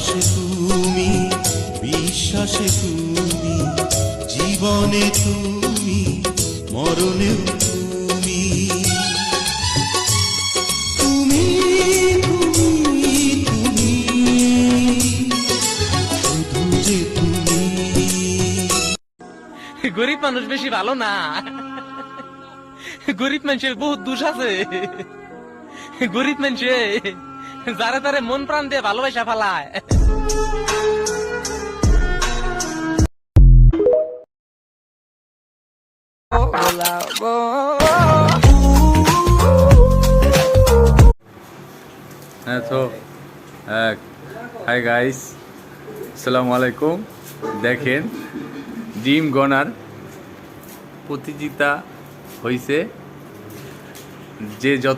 আকাশে তুমি, বিশ্বাসে তুমি, জীবনে তুমি, মরণেও তুমি। তুমি তুমি তুমি, শুধু যে তুমি। গরিব মানুষ বেশি ভালো না, গরিব মানুষের বহুত দোষ আছে। গরিব মানুষে যারে তারে মন প্রাণ দিয়ে ভালোবাসা ফেলায়। হ্যাঁ তো হাই গাইস, আসসালামু আলাইকুম। দেখেন জিম গনার প্রতিযোগিতা হয়েছে, যে যত